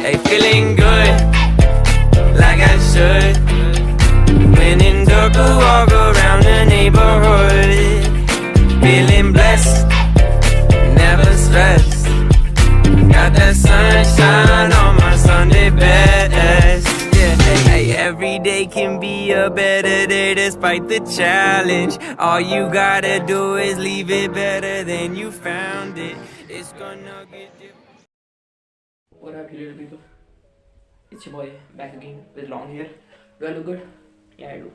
Hey, feeling good, like I should. When in dark, I walk around the neighborhood. Feeling blessed, never stressed. Got that sunshine on my Sunday best. Yeah, hey, every day can be a better day despite the challenge. All you gotta do is leave it better than you found it. It's gonna get different. What up, you little people? It's your boy back again with long hair. Do I look good? Yeah, I do.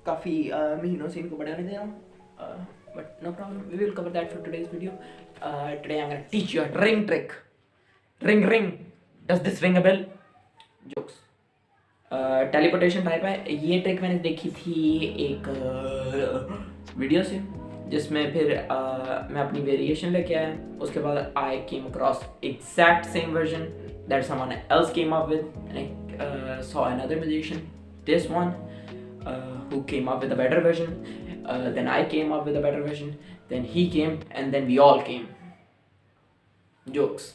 काफ़ी महीनों से इनको बढ़ाने दे रहा हूँ, but no problem. We will cover that for today's video. Today I'm gonna teach you a ring trick. Ring ring. Does this ring a bell? Jokes. Teleportation type है ये trick. मैंने देखी थी एक वीडियो से जिसमें फिर मैं अपनी वेरिएशन लेके आया। उसके बाद I came across exact same version that someone else came up with and saw another musician this one who came up with a better version, then I came up with a better version, then he came, and then we all came. Jokes.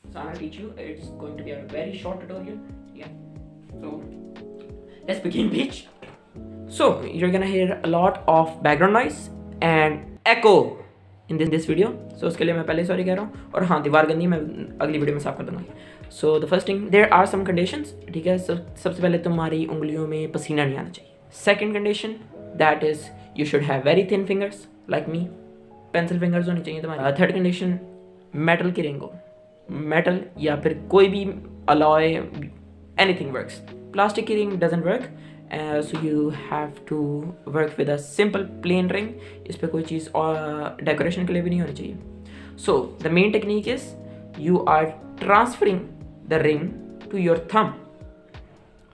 So I'm gonna teach you. It's going to be a very short tutorial. Yeah. So let's begin, bitch. So you're gonna hear a lot of background noise and echo in this video. So उसके लिए मैं पहले sorry कह रहा हूँ। और हाँ, दीवार गंदी मैं अगली वीडियो में साफ कर दूंगा। So the first thing, there are some conditions. ठीक है, सबसे पहले तुम्हारी उंगलियों में पसीना नहीं आना चाहिए। Second condition, that is you should have very thin fingers like me. Pencil fingers होनी चाहिए तुम्हारी। थर्ड कंडीशन, मेटल की रिंग हो, मेटल या फिर कोई भी अलॉय, एनीथिंग वर्क्स। प्लास्टिक की ring doesn't work, so you have to work with a simple plain ring. इस पर कोई चीज़ और डेकोरेशन के लिए भी नहीं होनी चाहिए। So the main technique is you are transferring the ring to your thumb.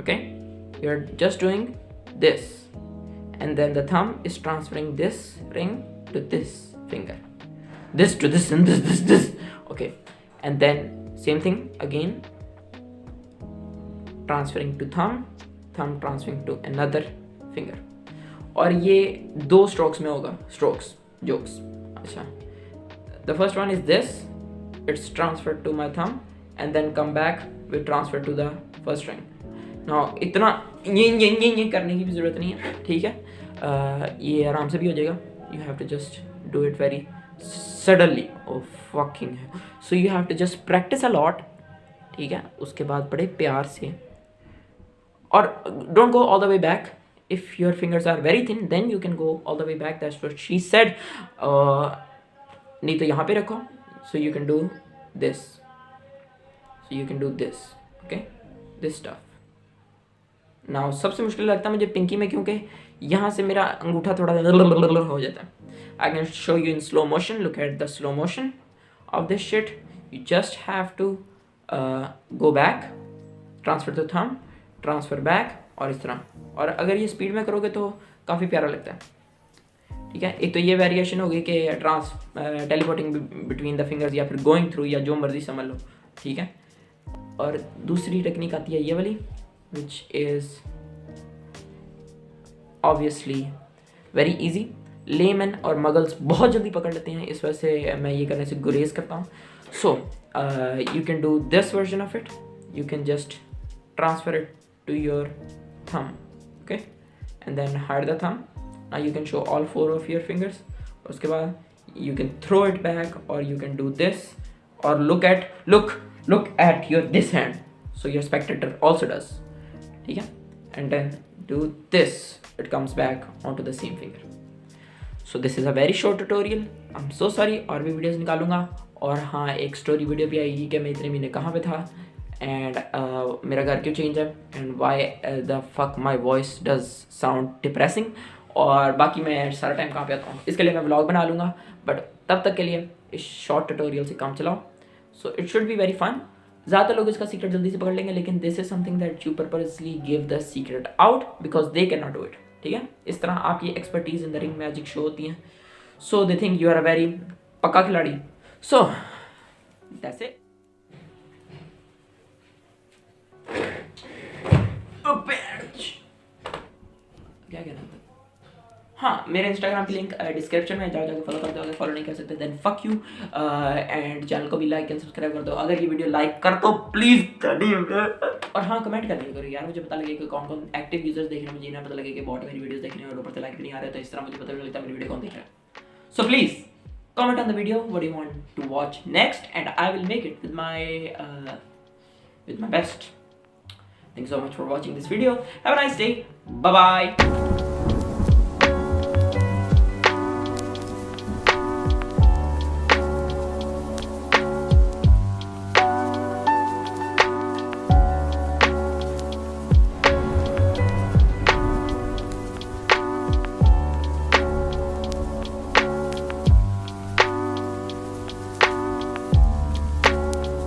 Okay, you are just doing this, and then the thumb is transferring this ring to this finger, this to this, and this. Okay, and then same thing again, transferring to thumb transferring to another finger. और ये दो strokes में होगा। strokes, jokes. अच्छा, the first one is this, it's transferred to my thumb, and then come back, we transfer to the first ring. Now इतना ये करने की भी ज़रूरत नहीं है, ठीक है। ये आराम से भी हो जाएगा। You have to just do it very suddenly. Oh fucking है। So you have to just practice a lot, ठीक है। उसके बाद बड़े प्यार से, और don't go all the way back. If your fingers are very thin then you can go all the way back, that's what she said. नहीं तो यहाँ पे रखो, so you can do this, so you can do this, okay, this stuff. Now सबसे मुश्किल लगता है मुझे पिंकी में, क्योंकि यहाँ से मेरा अंगूठा थोड़ा हो जाता है। I can show you in slow motion. Look at the slow motion of this shit. You just have to go back, transfer to thumb, transfer back, और इस तरह। और अगर ये स्पीड में करोगे तो काफ़ी प्यारा लगता है, ठीक है। एक तो ये वेरिएशन होगी कि टेलीपोर्टिंग बिटवीन द फिंगर्स, या फिर गोइंग थ्रू, या जो मर्जी समझ लो, ठीक है। और दूसरी टेक्निक आती है ये वाली, which is obviously very easy. Lemon और मगल्स बहुत जल्दी पकड़ लेते हैं, इस वजह से मैं ये करने से गुरेज करता हूँ। So you can do this version of it. You can just transfer it to your thumb, okay, and then hide the thumb. Now you can show all 4 of your fingers. उसके बाद you can throw it back, और you can do this, और look at your this hand, so your spectator also does, ठीक है। and then do this, it comes back onto the same finger. So this is a very short tutorial. I'm so sorry, और भी videos निकालूंगा। और हाँ, एक story video भी आएगी कि मैं इतने महीने कहाँ पे था, एंड मेरा घर क्यों चेंज है, and why the fuck my voice does sound depressing, और बाकी मैं सारा टाइम कहाँ पे आता हूँ, इसके लिए मैं व्लॉग बना लूँगा। बट तब तक के लिए इस शॉर्ट ट्यूटोरियल से काम चलाओ। So it should be very fun. ज़्यादातर लोग इसका सीक्रेट जल्दी से पकड़ लेंगे, लेकिन this is something that you purposely give the secret out because they can not do it, ठीक है। इस तरह आपकी expertise in the ring magic show होती है। So they think you are a very पक्का खिलाड़ी। So that's it. क्या कहना था? हाँ, मेरे इंस्टाग्राम की लिंक डिस्क्रिप्शन में, जाओ जाके फॉलो कर दो। अगर फॉलो नहीं कर सकते then fuck you. And channel को भी लाइक एंड सब्सक्राइब कर दो। अगर ये वीडियो लाइक कर दो प्लीज। और हाँ, कमेंट कर दिया करो यार, मुझे पता लगे कि कौन कौन एक्टिव यूजर्स देख रहे हैं, मुझे ना पता लगे कि बॉट मेरी वीडियोस देख रहे हैं और ऊपर से लाइक भी नहीं आ रहे, तो इस तरह मुझे पता नहीं लगता मेरी वीडियो कौन देख रहा है। So please comment on the video what do you want to watch next, and I will make it with my best. Thanks so much for watching this video. Have a nice day. Bye bye.